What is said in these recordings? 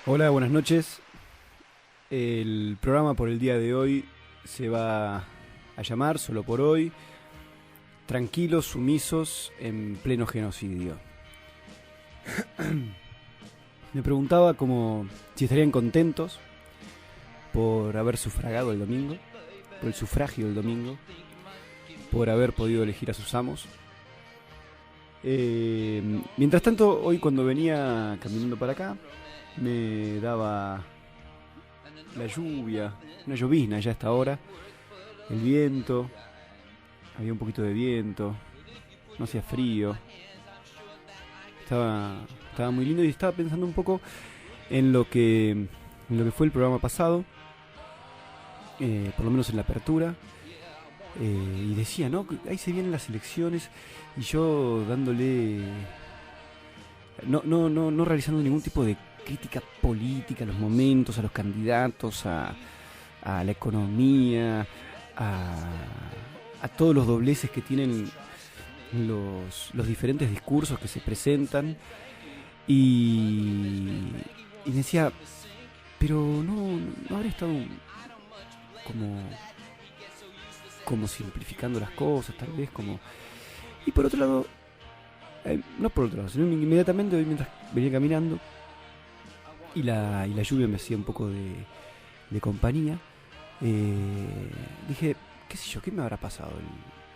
Hola, buenas noches. El programa por el día de hoy se va a llamar, solo por hoy, Tranquilos, sumisos en pleno genocidio. Me preguntaba como si estarían contentos por haber sufragado el domingo, por el sufragio del domingo, por haber podido elegir a sus amos. Mientras tanto, hoy cuando venía caminando para acá, me daba la lluvia, una llovizna ya a esta hora, el viento, había un poquito de viento, no hacía frío, estaba, estaba muy lindo y estaba pensando un poco en lo que fue el programa pasado, por lo menos en la apertura, y decía, ¿no? Ahí se vienen las elecciones y yo dándole, no realizando ningún tipo de crítica política a los momentos, a los candidatos, a la economía, a, a todos los dobleces que tienen los diferentes discursos que se presentan. Y me decía, pero no habré estado como, como simplificando las cosas, tal vez como... Y por otro lado, no por otro lado, sino inmediatamente hoy mientras venía caminando y la lluvia me hacía un poco de compañía, dije, qué sé yo, ¿qué me habrá pasado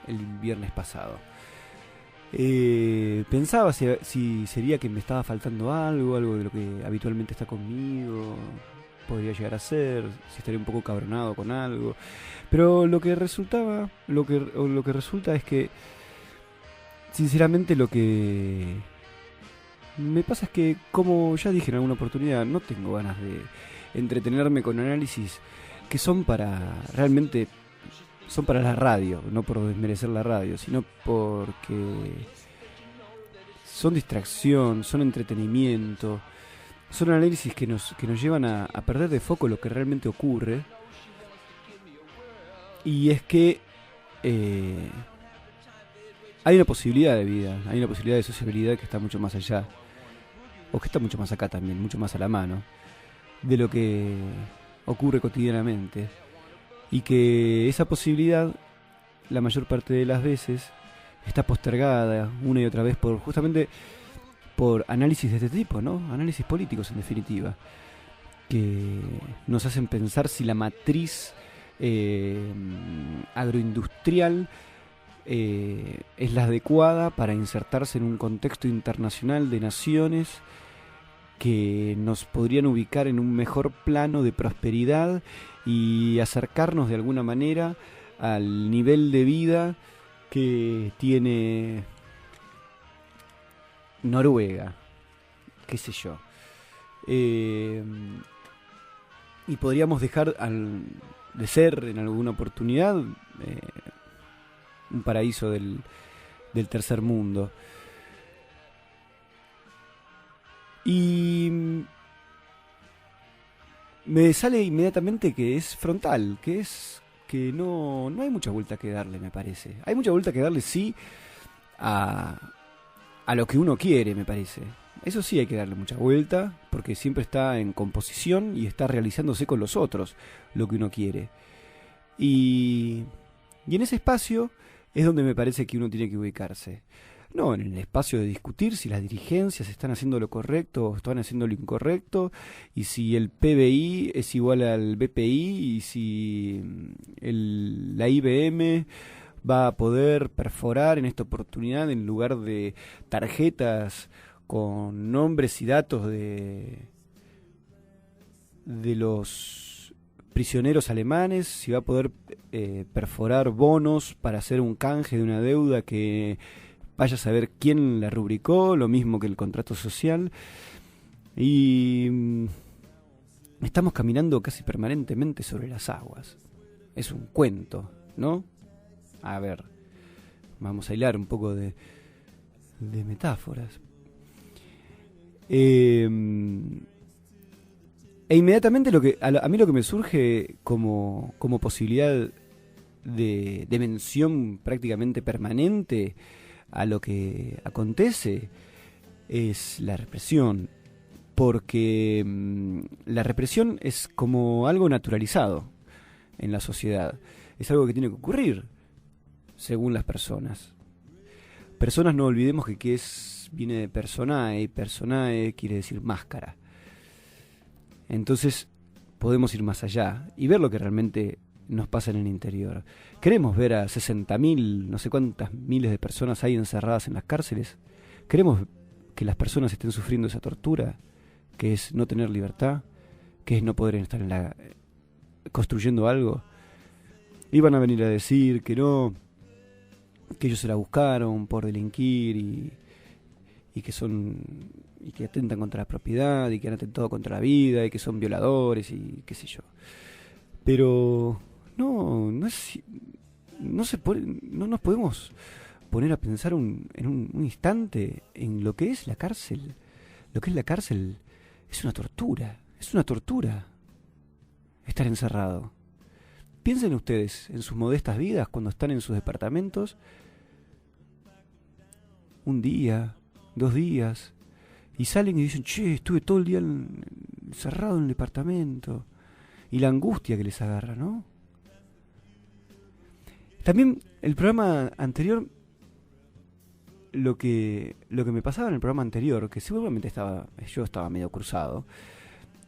el viernes pasado? Pensaba si sería que me estaba faltando algo de lo que habitualmente está conmigo, podría llegar a ser, si estaría un poco cabronado con algo. Pero lo que resulta es que, sinceramente, lo que me pasa es que, como ya dije en alguna oportunidad, no tengo ganas de entretenerme con análisis que realmente son para la radio, no por desmerecer la radio, sino porque son distracción, son entretenimiento, son análisis que nos llevan a perder de foco lo que realmente ocurre. Y es que eh, hay una posibilidad de vida, hay una posibilidad de sociabilidad que está mucho más allá, o que está mucho más acá también, mucho más a la mano, de lo que ocurre cotidianamente. Y que esa posibilidad, la mayor parte de las veces, está postergada una y otra vez justamente por análisis de este tipo, ¿no? Análisis políticos, en definitiva, que nos hacen pensar si la matriz eh, agroindustrial es la adecuada para insertarse en un contexto internacional de naciones que nos podrían ubicar en un mejor plano de prosperidad y acercarnos de alguna manera al nivel de vida que tiene Noruega, qué sé yo. Eh, y podríamos dejar de ser en alguna oportunidad un paraíso del tercer mundo. Y me sale inmediatamente que es frontal, que no hay mucha vuelta que darle, me parece. Hay mucha vuelta que darle, sí, a, a lo que uno quiere, me parece. Eso sí hay que darle mucha vuelta, porque siempre está en composición y está realizándose con los otros lo que uno quiere. Y, y en ese espacio es donde me parece que uno tiene que ubicarse. No en el espacio de discutir si las dirigencias están haciendo lo correcto o están haciendo lo incorrecto, y si el PBI es igual al BPI, y si la IBM va a poder perforar en esta oportunidad en lugar de tarjetas con nombres y datos de los prisioneros alemanes, si va a poder perforar bonos para hacer un canje de una deuda que vaya a saber quién la rubricó, lo mismo que el contrato social. Y estamos caminando casi permanentemente sobre las aguas. Es un cuento, ¿no? A ver, vamos a hilar un poco de metáforas. E inmediatamente a mí lo que me surge como posibilidad de mención prácticamente permanente a lo que acontece es la represión. porque la represión es como algo naturalizado en la sociedad. Es algo que tiene que ocurrir según las personas. Personas, no olvidemos que viene de personae, y personae quiere decir máscara. Entonces podemos ir más allá y ver lo que realmente nos pasa en el interior. ¿Queremos ver a 60.000, no sé cuántas miles de personas hay encerradas en las cárceles? ¿Queremos que las personas estén sufriendo esa tortura, que es no tener libertad, que es no poder estar construyendo algo? Iban a venir a decir que no, que ellos se la buscaron por delinquir y que atentan contra la propiedad y que han atentado contra la vida y que son violadores y qué sé yo. Pero no nos podemos poner a pensar en un instante en lo que es la cárcel. Lo que es la cárcel es una tortura estar encerrado. Piensen ustedes en sus modestas vidas cuando están en sus departamentos, un día, 2 días, y salen y dicen, che, estuve todo el día encerrado en el departamento, y la angustia que les agarra, ¿no? También el programa anterior, lo que me pasaba en el programa anterior, que seguramente yo estaba medio cruzado,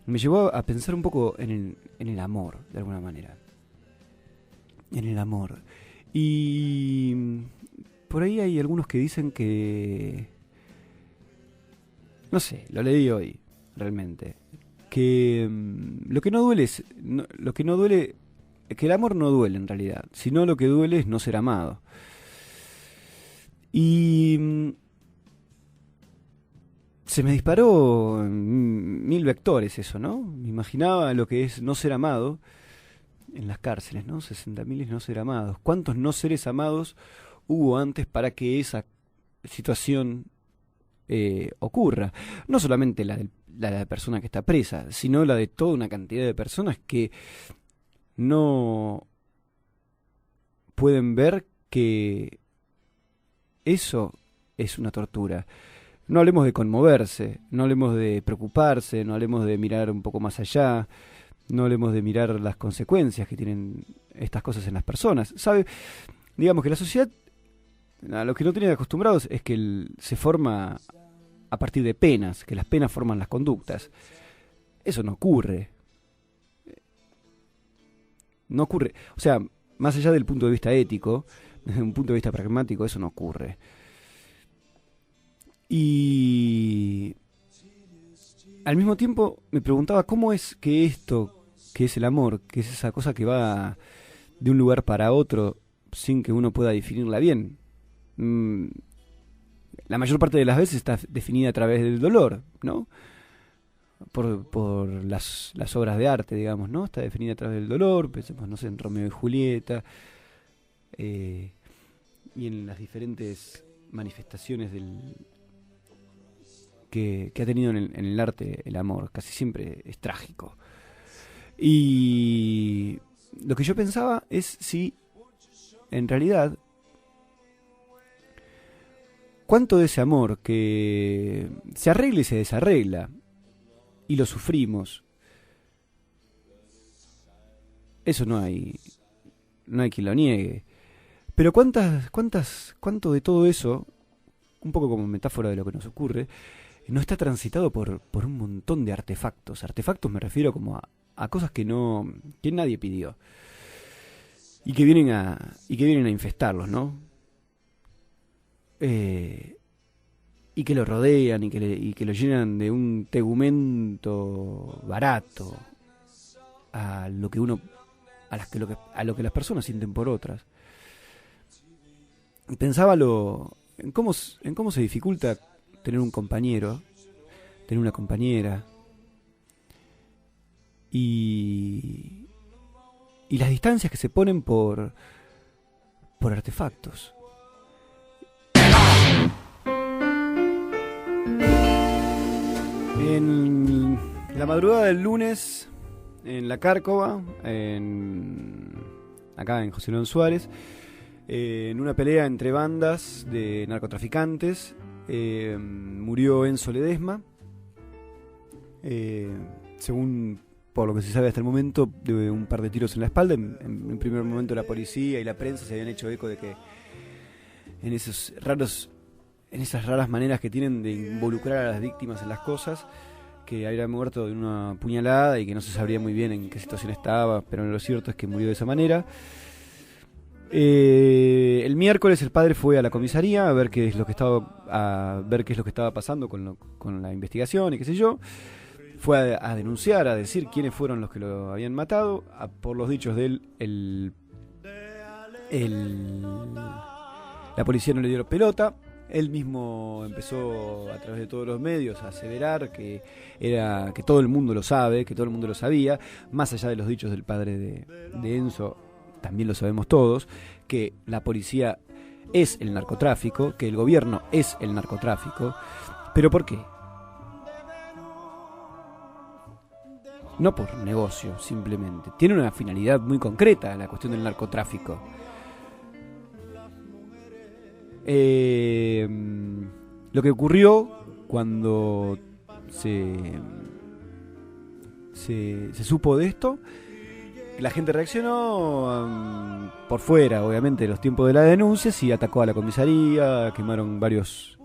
me llevó a pensar un poco en el amor, de alguna manera. En el amor. Y por ahí hay algunos que dicen que... No sé, lo leí hoy, realmente. Que lo que no duele es... que el amor no duele en realidad, sino lo que duele es no ser amado. Y se me disparó en 1000 vectores eso, ¿no? Me imaginaba lo que es no ser amado en las cárceles, ¿no? 60.000 no ser amados. ¿Cuántos no seres amados hubo antes para que esa situación ocurra? No solamente la de la persona que está presa, sino la de toda una cantidad de personas que no pueden ver que eso es una tortura. No hablemos de conmoverse, no hablemos de preocuparse, no hablemos de mirar un poco más allá, no hablemos de mirar las consecuencias que tienen estas cosas en las personas. ¿Sabe? Digamos que la sociedad, a lo que no tienen acostumbrados es que se forma a partir de penas, que las penas forman las conductas. Eso no ocurre. No ocurre. O sea, más allá del punto de vista ético, desde un punto de vista pragmático, eso no ocurre. Y al mismo tiempo me preguntaba cómo es que esto, que es el amor, que es esa cosa que va de un lugar para otro sin que uno pueda definirla bien, la mayor parte de las veces está definida a través del dolor, ¿no? Por las obras de arte, digamos, ¿no? Está definida a través del dolor, pensemos, no sé, en Romeo y Julieta, y en las diferentes manifestaciones que ha tenido en el arte el amor. Casi siempre es trágico. Y lo que yo pensaba es si, en realidad, cuánto de ese amor que se arregla y se desarregla, y lo sufrimos, eso no hay quien lo niegue. Pero cuánto de todo eso, un poco como metáfora de lo que nos ocurre, no está transitado por un montón de artefactos. Artefactos me refiero como a cosas que nadie pidió. Y que vienen a infestarlos, ¿no? Y que lo rodean y que lo llenan de un tegumento barato a lo que las personas sienten por otras. Pensaba en cómo se dificulta tener un compañero, tener una compañera, y las distancias que se ponen por artefactos. En la madrugada del lunes, en la Cárcova, acá en José León Suárez, en una pelea entre bandas de narcotraficantes, murió Enzo Ledesma, Según por lo que se sabe hasta el momento, de un par de tiros en la espalda. En primer momento la policía y la prensa se habían hecho eco de que en esas raras maneras que tienen de involucrar a las víctimas en las cosas, que había muerto de una puñalada y que no se sabría muy bien en qué situación estaba, pero lo cierto es que murió de esa manera. El miércoles el padre fue a la comisaría a ver qué es lo que estaba pasando con la investigación y qué sé yo. Fue a denunciar, a decir quiénes fueron los que lo habían matado. Por los dichos de él, la policía no le dio pelota. Él mismo empezó a través de todos los medios a aseverar que todo el mundo lo sabe, que todo el mundo lo sabía, más allá de los dichos del padre de Enzo. También lo sabemos todos, que la policía es el narcotráfico, que el gobierno es el narcotráfico. ¿Pero por qué? No por negocio, simplemente. Tiene una finalidad muy concreta la cuestión del narcotráfico. Lo que ocurrió cuando se supo de esto, la gente reaccionó por fuera, obviamente, de los tiempos de la denuncia, y atacó a la comisaría, quemaron varios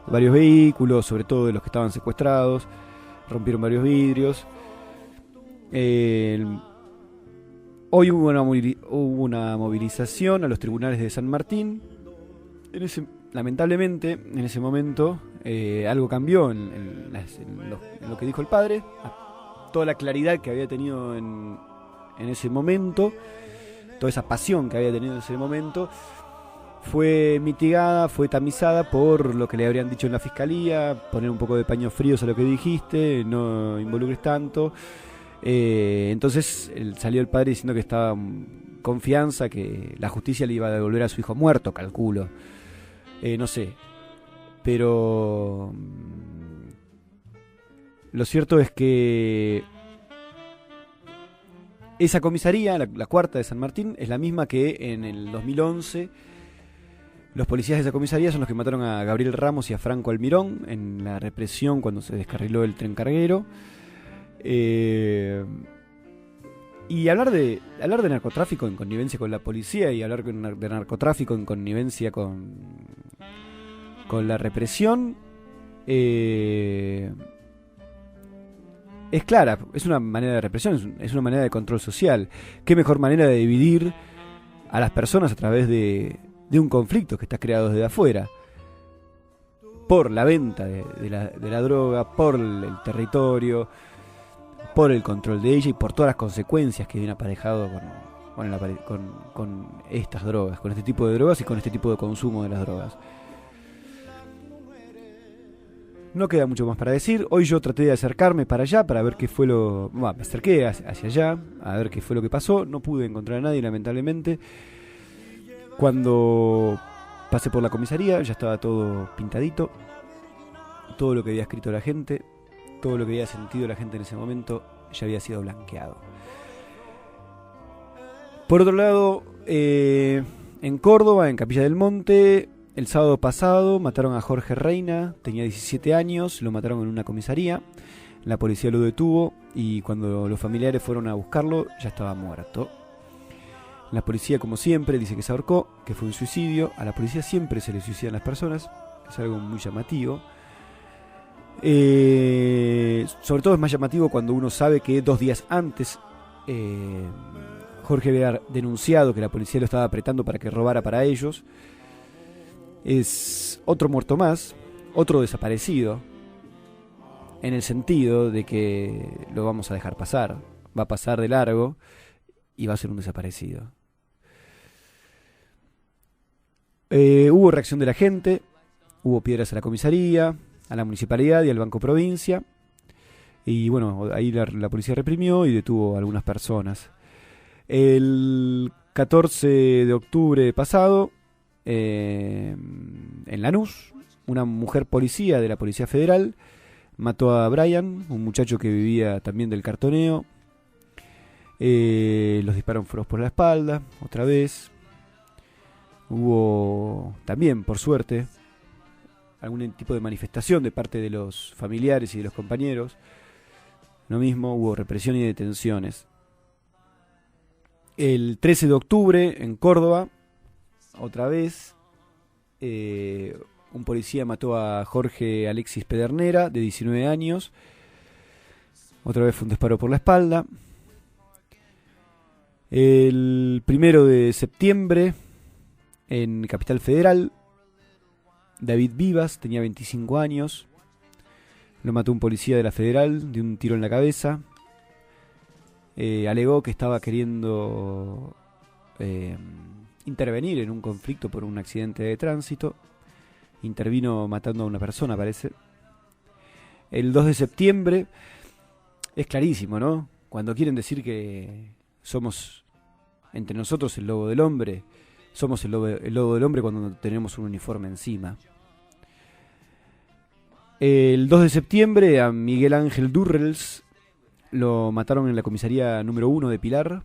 vehículos, sobre todo de los que estaban secuestrados, rompieron varios vidrios. Hoy hubo una movilización a los tribunales de San Martín. Lamentablemente, en ese momento, algo cambió en lo que dijo el padre. Toda la claridad que había tenido en ese momento, toda esa pasión que había tenido en ese momento, fue mitigada, fue tamizada por lo que le habrían dicho en la fiscalía: poner un poco de paños fríos a lo que dijiste, no involucres tanto. Entonces salió el padre diciendo que estaba en confianza, que la justicia le iba a devolver a su hijo muerto, calculo. No sé, pero lo cierto es que esa comisaría, la cuarta de San Martín, es la misma que en el 2011 los policías de esa comisaría son los que mataron a Gabriel Ramos y a Franco Almirón en la represión cuando se descarriló el tren carguero. Y hablar de narcotráfico en connivencia con la policía y hablar de narcotráfico en connivencia con la represión es clara, es una manera de represión, es una manera de control social. ¿Qué mejor manera de dividir a las personas a través de un conflicto que está creado desde afuera? Por la venta de la droga, por el territorio, por el control de ella y por todas las consecuencias que viene aparejado con estas drogas, con este tipo de drogas y con este tipo de consumo de las drogas. No queda mucho más para decir. Hoy yo traté de acercarme para allá para ver qué fue me acerqué hacia allá a ver qué fue lo que pasó. No pude encontrar a nadie, lamentablemente. Cuando pasé por la comisaría ya estaba todo pintadito. Todo lo que había escrito la gente, todo lo que había sentido la gente en ese momento ya había sido blanqueado. Por otro lado, en Córdoba, en Capilla del Monte, el sábado pasado mataron a Jorge Reina, tenía 17 años, lo mataron en una comisaría, la policía lo detuvo y cuando los familiares fueron a buscarlo ya estaba muerto. La policía, como siempre, dice que se ahorcó, que fue un suicidio. A la policía siempre se le suicidan las personas, es algo muy llamativo. Sobre todo es más llamativo cuando uno sabe que 2 días antes Jorge había denunciado que la policía lo estaba apretando para que robara para ellos. Es otro muerto más, otro desaparecido, en el sentido de que lo vamos a dejar pasar, va a pasar de largo y va a ser un desaparecido. Hubo reacción de la gente, hubo piedras a la comisaría, a la municipalidad y al Banco Provincia, y bueno, ahí la policía reprimió y detuvo a algunas personas. El 14 de octubre pasado, en Lanús, una mujer policía de la Policía Federal mató a Brian, un muchacho que vivía también del cartoneo. Los disparos fueron por la espalda, otra vez. Hubo también, por suerte, algún tipo de manifestación de parte de los familiares y de los compañeros. lo mismo, hubo represión y detenciones. El 13 de octubre, en Córdoba, otra vez, un policía mató a Jorge Alexis Pedernera, de 19 años. Otra vez fue un disparo por la espalda. El 1 de septiembre, en Capital Federal, David Vivas tenía 25 años. Lo mató un policía de la Federal de un tiro en la cabeza. Alegó que estaba queriendo intervenir en un conflicto por un accidente de tránsito. Intervino matando a una persona, parece. El 2 de septiembre, es clarísimo, ¿no? Cuando quieren decir que somos entre nosotros el lobo del hombre, somos el lobo del hombre cuando tenemos un uniforme encima. El 2 de septiembre a Miguel Ángel Durrels lo mataron en la comisaría número 1 de Pilar.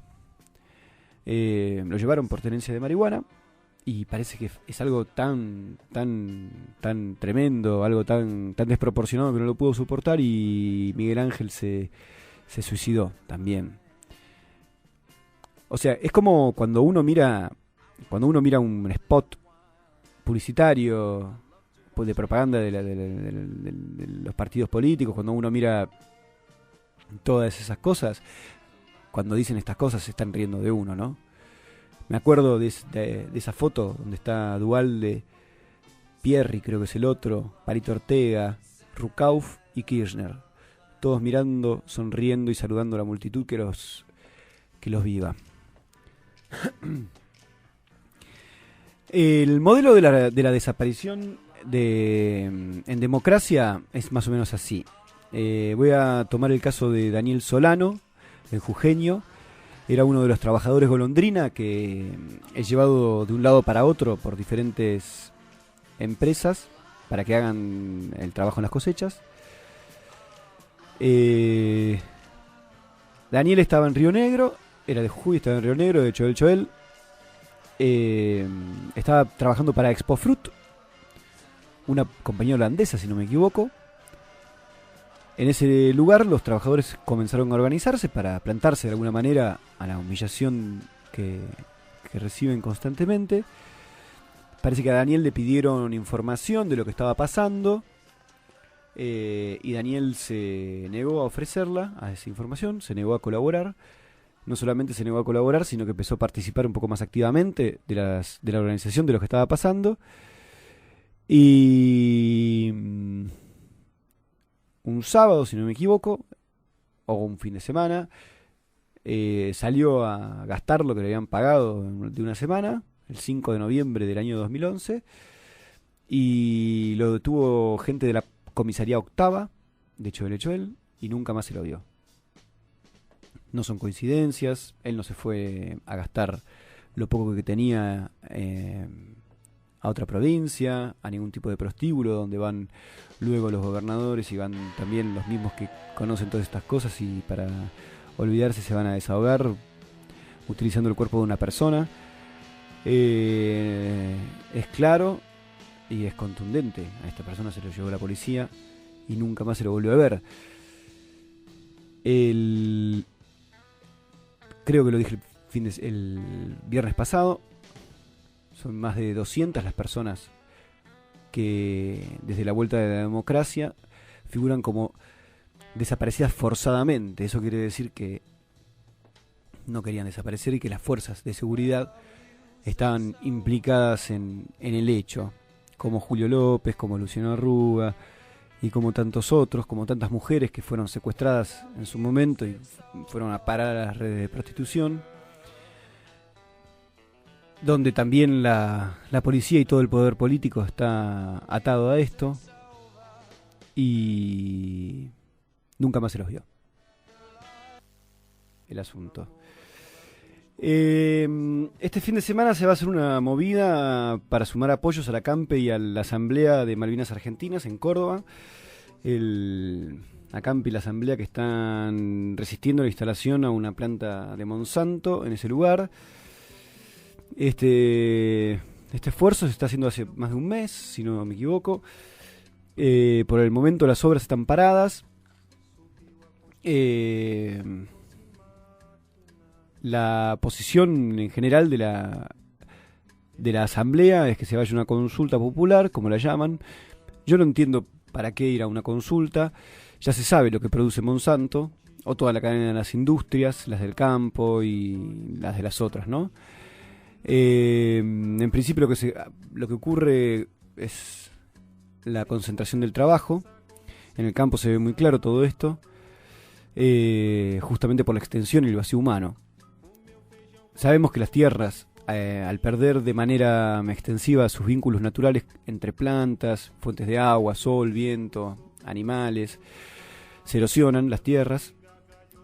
Lo llevaron por tenencia de marihuana. Y parece que es algo tan tremendo, algo tan desproporcionado que no lo pudo soportar, y Miguel Ángel se suicidó también. O sea, es como cuando uno mira un spot publicitario de propaganda de los partidos políticos, cuando uno mira todas esas cosas, cuando dicen estas cosas se están riendo de uno, ¿no? Me acuerdo de esa foto donde está Duhalde, Pierri, creo que es el otro, Palito Ortega, Rucauf y Kirchner. Todos mirando, sonriendo y saludando a la multitud que los viva. El modelo de la desaparición en democracia es más o menos así. Voy a tomar el caso de Daniel Solano, el jujeño. Era uno de los trabajadores golondrina que es llevado de un lado para otro por diferentes empresas para que hagan el trabajo en las cosechas. Daniel estaba en Río Negro, era de Jujuy, estaba en Río Negro, de Choel. Estaba trabajando para Expo Fruit, una compañía holandesa, si no me equivoco. En ese lugar los trabajadores comenzaron a organizarse para plantarse de alguna manera a la humillación que reciben constantemente. Parece que a Daniel le pidieron información de lo que estaba pasando, y Daniel se negó a ofrecerla, a esa información, se negó a colaborar. No solamente se negó a colaborar, sino que empezó a participar un poco más activamente de la organización de lo que estaba pasando. Y un sábado, si no me equivoco, o un fin de semana, salió a gastar lo que le habían pagado de una semana, el 5 de noviembre del año 2011, y lo detuvo gente de la comisaría octava de Choel, y nunca más se lo vio. No son coincidencias, él no se fue a gastar lo poco que tenía a otra provincia, a ningún tipo de prostíbulo donde van luego los gobernadores y van también los mismos que conocen todas estas cosas, y para olvidarse se van a desahogar utilizando el cuerpo de una persona. Es claro y es contundente. A esta persona se lo llevó la policía y nunca más se lo volvió a ver. Creo que lo dije el viernes pasado. Son más de 200 las personas que desde la vuelta de la democracia figuran como desaparecidas forzadamente. Eso quiere decir que no querían desaparecer y que las fuerzas de seguridad estaban implicadas en el hecho, como Julio López, como Luciano Arruga y como tantos otros, como tantas mujeres que fueron secuestradas en su momento y fueron a parar a las redes de prostitución, donde también la policía y todo el poder político está atado a esto, y nunca más se los vio el asunto. Este fin de semana se va a hacer una movida para sumar apoyos a la CAMPE y a la Asamblea de Malvinas Argentinas en Córdoba. La CAMPE y la Asamblea que están resistiendo la instalación a una planta de Monsanto en ese lugar. Este esfuerzo se está haciendo hace más de un mes, si no me equivoco. Por el momento las obras están paradas. La posición en general de la asamblea es que se vaya a una consulta popular, como la llaman. Yo no entiendo para qué ir a una consulta. Ya se sabe lo que produce Monsanto, o toda la cadena de las industrias, las del campo y las de las otras, ¿no? En principio lo que ocurre es la concentración del trabajo. En el campo se ve muy claro todo esto, justamente por la extensión y el vacío humano. Sabemos que las tierras, al perder de manera extensiva sus vínculos naturales entre plantas, fuentes de agua, sol, viento, animales, se erosionan las tierras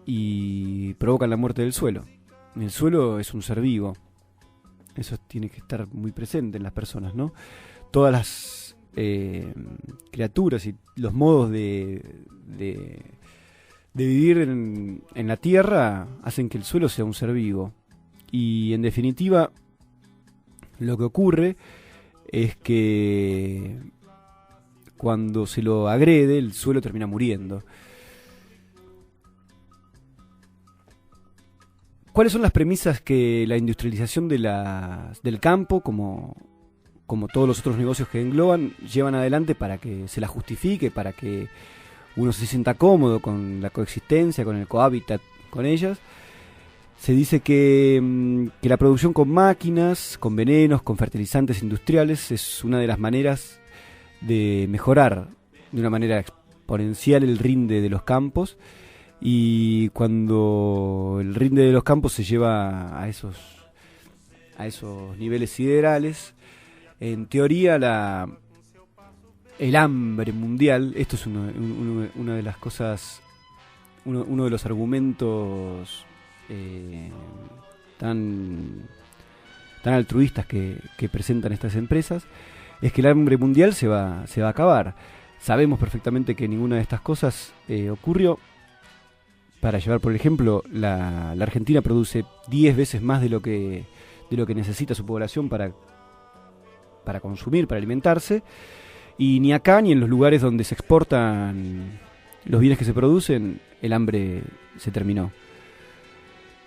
y provocan la muerte del suelo. El suelo es un ser vivo. Eso tiene que estar muy presente en las personas, ¿no? Todas las criaturas y los modos de vivir en la tierra hacen que el suelo sea un ser vivo. Y en definitiva, lo que ocurre es que cuando se lo agrede, el suelo termina muriendo. ¿Cuáles son las premisas que la industrialización del campo, como todos los otros negocios que engloban, llevan adelante para que se la justifique, para que uno se sienta cómodo con la coexistencia, con el cohábitat con ellas? Se dice que la producción con máquinas, con venenos, con fertilizantes industriales es una de las maneras de mejorar de una manera exponencial el rinde de los campos, y cuando el rinde de los campos se lleva a esos niveles siderales, en teoría el hambre mundial, esto es una de las cosas, uno de los argumentos tan altruistas que presentan estas empresas, es que el hambre mundial se va a acabar. Sabemos perfectamente que ninguna de estas cosas ocurrió. Para llevar, por ejemplo, la Argentina produce 10 veces más de lo que necesita su población para consumir, para alimentarse, y ni acá ni en los lugares donde se exportan los bienes que se producen, el hambre se terminó.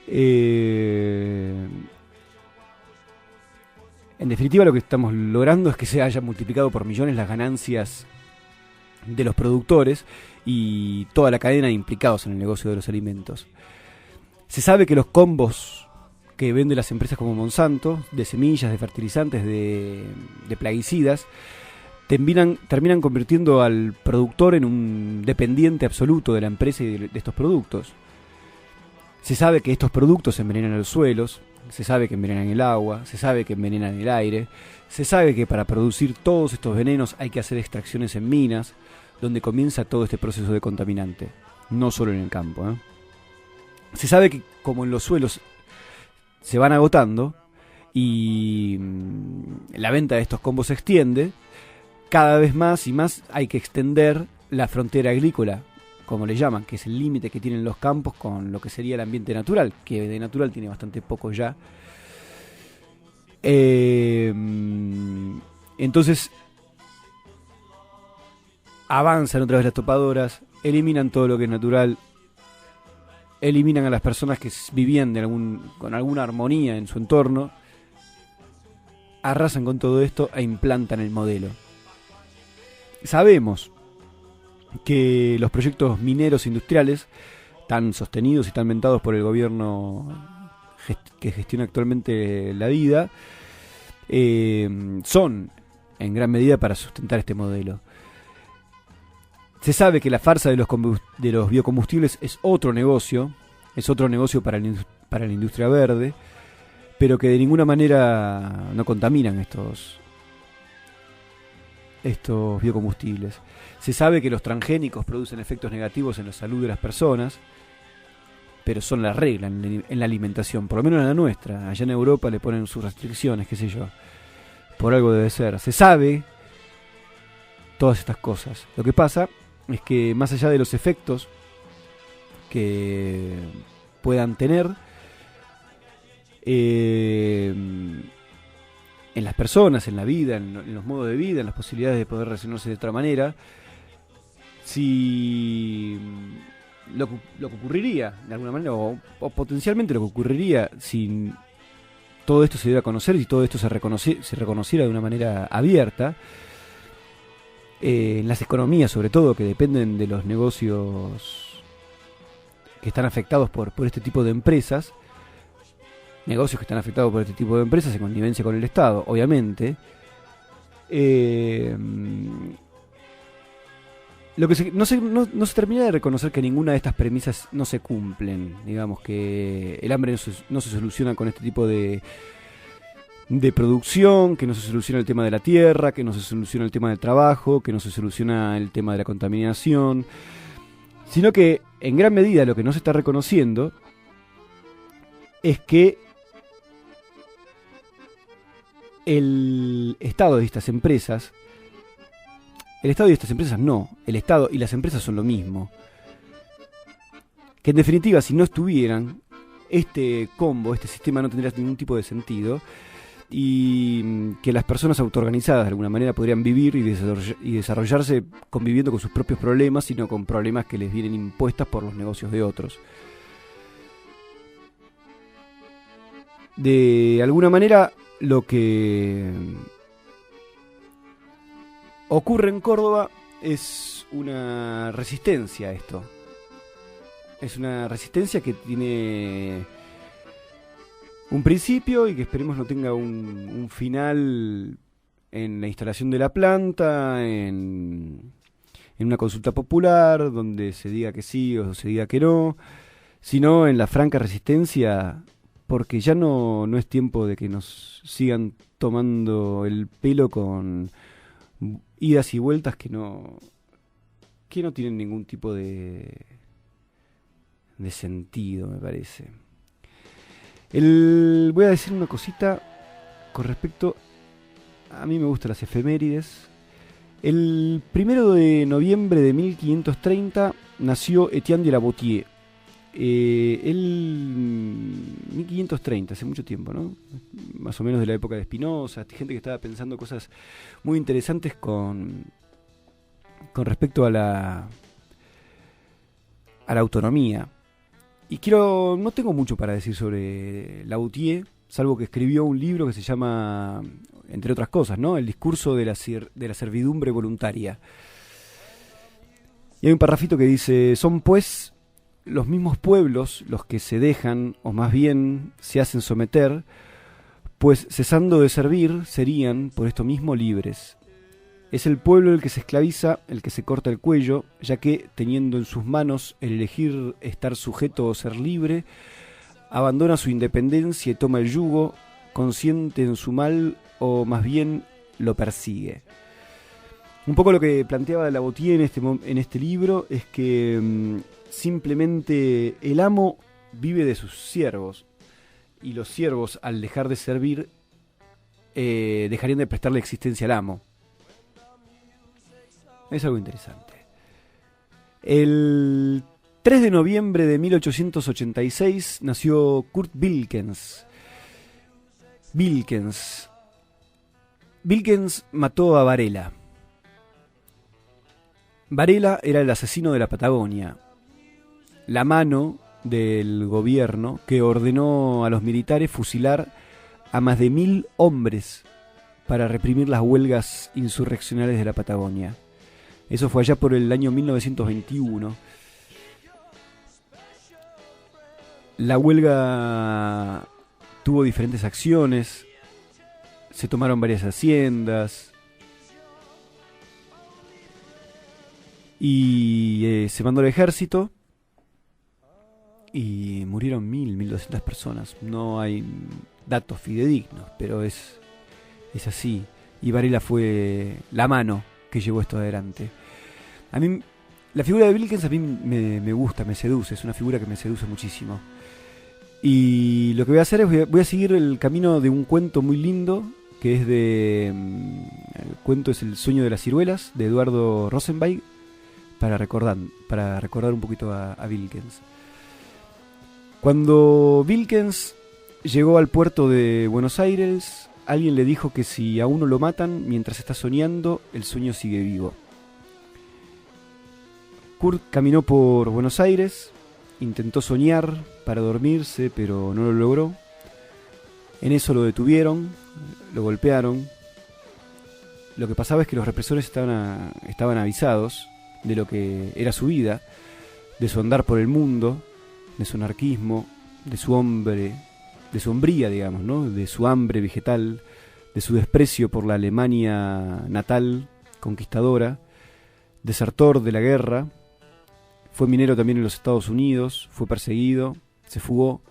En definitiva, lo que estamos logrando es que se hayan multiplicado por millones las ganancias de los productores y toda la cadena de implicados en el negocio de los alimentos. Se sabe que los combos que venden las empresas como Monsanto, de semillas, de fertilizantes, de plaguicidas, terminan convirtiendo al productor en un dependiente absoluto de la empresa y de estos productos. Se sabe que estos productos envenenan los suelos, se sabe que envenenan el agua, se sabe que envenenan el aire, se sabe que para producir todos estos venenos hay que hacer extracciones en minas, donde comienza todo este proceso de contaminante, no solo en el campo, ¿eh? Se sabe que como en los suelos se van agotando y la venta de estos combos se extiende, cada vez más y más hay que extender la frontera agrícola, como le llaman, que es el límite que tienen los campos con lo que sería el ambiente natural, que de natural tiene bastante poco ya. Entonces avanzan otra vez las topadoras, eliminan todo lo que es natural, eliminan a las personas que vivían con alguna armonía en su entorno, arrasan con todo esto e implantan el modelo. Sabemos que los proyectos mineros industriales, tan sostenidos y tan mentados por el gobierno que gestiona actualmente la vida, son en gran medida para sustentar este modelo. Se sabe que la farsa de los biocombustibles es otro negocio para la industria verde, pero que de ninguna manera no contaminan estos biocombustibles. Se sabe que los transgénicos producen efectos negativos en la salud de las personas, pero son la regla en la alimentación, por lo menos en la nuestra. Allá en Europa le ponen sus restricciones, qué sé yo. Por algo debe ser. Se sabe todas estas cosas. Lo que pasa es que más allá de los efectos que puedan tener en las personas, en la vida, en los modos de vida, en las posibilidades de poder relacionarse de otra manera, si lo que ocurriría, de alguna manera, o potencialmente lo que ocurriría si todo esto se diera a conocer y todo esto se reconociera de una manera abierta, en las economías sobre todo, que dependen de los negocios que están afectados por este tipo de empresas, negocios que están afectados por este tipo de empresas en connivencia con el Estado, obviamente. Lo que no se termina de reconocer que ninguna de estas premisas no se cumplen. Digamos que el hambre no se soluciona con este tipo de producción, que no se soluciona el tema de la tierra, que no se soluciona el tema del trabajo, que no se soluciona el tema de la contaminación, sino que en gran medida lo que no se está reconociendo es que el Estado y estas empresas no, el Estado y las empresas son lo mismo. Que en definitiva, si no estuvieran, este combo, este sistema no tendría ningún tipo de sentido, y que las personas autoorganizadas de alguna manera podrían vivir y desarrollarse conviviendo con sus propios problemas, sino con problemas que les vienen impuestas por los negocios de otros. De alguna manera, lo que ocurre en Córdoba es una resistencia a esto. Es una resistencia que tiene un principio y que esperemos no tenga un final en la instalación de la planta, en una consulta popular donde se diga que sí o se diga que no, sino en la franca resistencia, porque ya no es tiempo de que nos sigan tomando el pelo con idas y vueltas que no tienen ningún tipo de sentido, me parece. Voy a decir una cosita con respecto. A mí me gustan las efemérides. El 1 de noviembre de 1530 nació Etienne de la Boëthieu. 1530, hace mucho tiempo, ¿no? Más o menos de la época de Spinoza, gente que estaba pensando cosas muy interesantes con respecto a la autonomía. Y no tengo mucho para decir sobre la Boëthieu, salvo que escribió un libro que se llama, entre otras cosas, ¿no?, El discurso de la servidumbre voluntaria. Y hay un parrafito que dice: son pues los mismos pueblos los que se dejan, o más bien se hacen someter, pues cesando de servir serían por esto mismo libres. Es el pueblo el que se esclaviza, el que se corta el cuello, ya que, teniendo en sus manos el elegir estar sujeto o ser libre, abandona su independencia y toma el yugo, consciente en su mal, o más bien lo persigue. Un poco lo que planteaba la Boëthieu en este libro es que simplemente el amo vive de sus siervos, y los siervos, al dejar de servir, dejarían de prestarle existencia al amo. Es algo interesante. El 3 de noviembre de 1886 nació Kurt Wilkens. Wilkens mató a Varela. Varela era el asesino de la Patagonia, la mano del gobierno que ordenó a los militares fusilar a más de 1000 hombres para reprimir las huelgas insurreccionales de la Patagonia. Eso fue allá por el año 1921. La huelga tuvo diferentes acciones, se tomaron varias haciendas y se mandó el ejército y murieron 1200 personas. No hay datos fidedignos, pero es así. Y Varela fue la mano que llevó esto adelante. A mí, la figura de Wilkens a mí me gusta, me seduce, es una figura que me seduce muchísimo. Y lo que voy a hacer es, voy a seguir el camino de un cuento muy lindo, que es el cuento es El sueño de las ciruelas, de Eduardo Rosenweig, para recordar un poquito a Wilkens. Cuando Wilkens llegó al puerto de Buenos Aires, alguien le dijo que si a uno lo matan mientras está soñando, el sueño sigue vivo. Kurt caminó por Buenos Aires, intentó soñar para dormirse, pero no lo logró. En eso lo detuvieron, lo golpearon. Lo que pasaba es que los represores estaban avisados de lo que era su vida, de su andar por el mundo, de su anarquismo, de su hombría, digamos, ¿no? De su hambre vegetal, de su desprecio por la Alemania natal, conquistadora, desertor de la guerra. Fue minero también en los Estados Unidos, fue perseguido, se fugó.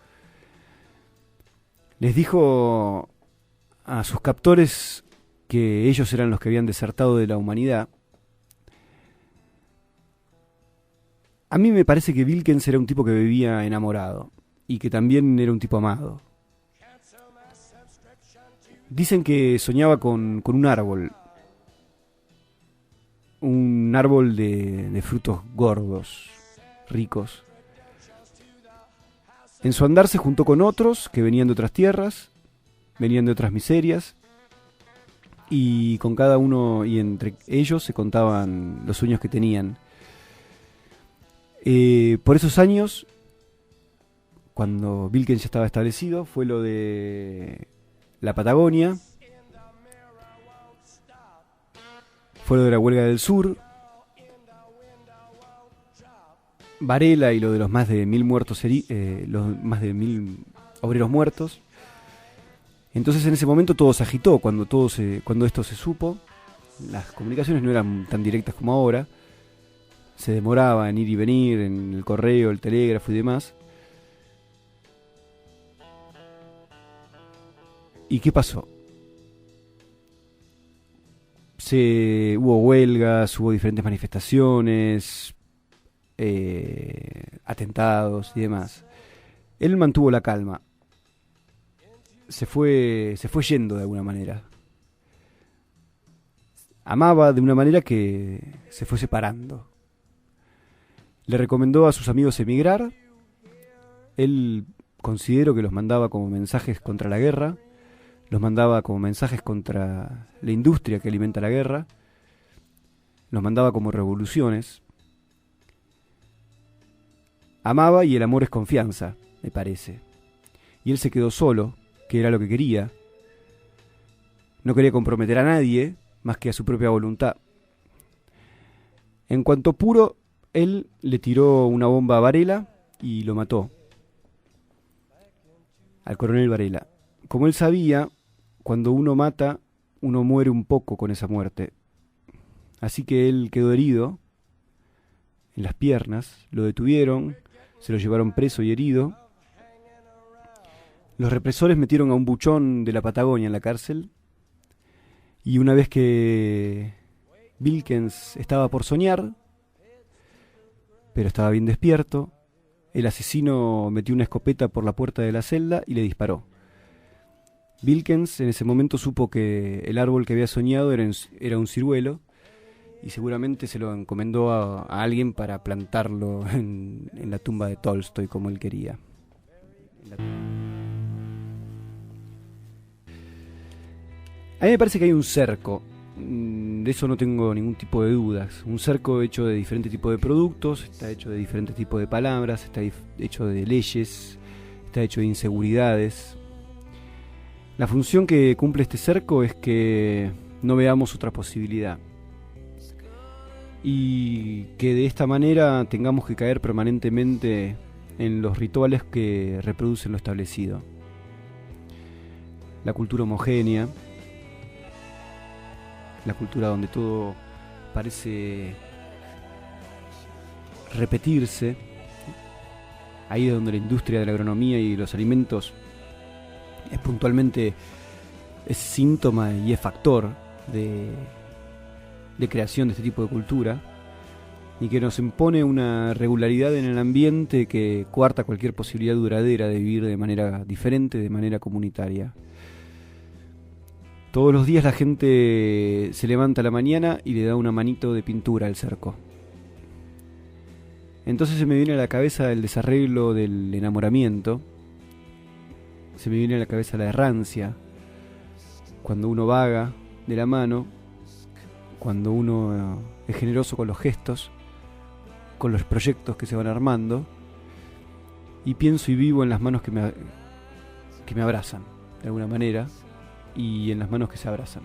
Les dijo a sus captores que ellos eran los que habían desertado de la humanidad. A mí me parece que Wilkens era un tipo que vivía enamorado y que también era un tipo amado. Dicen que soñaba con un árbol de frutos gordos, ricos. En su andar se juntó con otros que venían de otras tierras, venían de otras miserias, y con cada uno y entre ellos se contaban los sueños que tenían. Por esos años, cuando Wilkens ya estaba establecido, fue lo de la Patagonia, fue lo de la huelga del sur, Varela y lo de los más de 1000 muertos, los más de 1000 obreros muertos. Entonces en ese momento todo se agitó, cuando esto se supo. Las comunicaciones no eran tan directas como ahora, se demoraba en ir y venir, en el correo, el telégrafo y demás. ¿Y qué pasó? Hubo huelgas, hubo diferentes manifestaciones, atentados y demás. Él mantuvo la calma. Se fue yendo de alguna manera. Amaba de una manera que se fue separando. Le recomendó a sus amigos emigrar. Él consideró que los mandaba como mensajes contra la guerra, los mandaba como mensajes contra la industria que alimenta la guerra, los mandaba como revoluciones. Amaba y el amor es confianza, me parece. Y él se quedó solo, que era lo que quería. No quería comprometer a nadie más que a su propia voluntad. En cuanto puro, él le tiró una bomba a Varela y lo mató, al coronel Varela. Como él sabía, cuando uno mata, uno muere un poco con esa muerte. Así que él quedó herido en las piernas, lo detuvieron, se lo llevaron preso y herido. Los represores metieron a un buchón de la Patagonia en la cárcel, y una vez que Wilkens estaba por soñar, pero estaba bien despierto, el asesino metió una escopeta por la puerta de la celda y le disparó. Wilkens en ese momento supo que el árbol que había soñado era un ciruelo, y seguramente se lo encomendó a alguien para plantarlo en la tumba de Tolstoy como él quería. A mí me parece que hay un cerco, de eso no tengo ningún tipo de dudas. Un cerco hecho de diferentes tipos de productos, está hecho de diferentes tipos de palabras, está hecho de leyes, está hecho de inseguridades. La función que cumple este cerco es que no veamos otra posibilidad, y que de esta manera tengamos que caer permanentemente en los rituales que reproducen lo establecido. La cultura homogénea, la cultura donde todo parece repetirse, ahí es donde la industria de la agronomía y los alimentos es puntualmente es síntoma y es factor de creación de este tipo de cultura, y que nos impone una regularidad en el ambiente que coarta cualquier posibilidad duradera de vivir de manera diferente, de manera comunitaria. Todos los días la gente se levanta a la mañana y le da una manito de pintura al cerco. Entonces se me viene a la cabeza el desarreglo del enamoramiento, se me viene a la cabeza la errancia, cuando uno vaga de la mano, cuando uno es generoso con los gestos, con los proyectos que se van armando, y pienso y vivo en las manos que me abrazan, de alguna manera, y en las manos que se abrazan.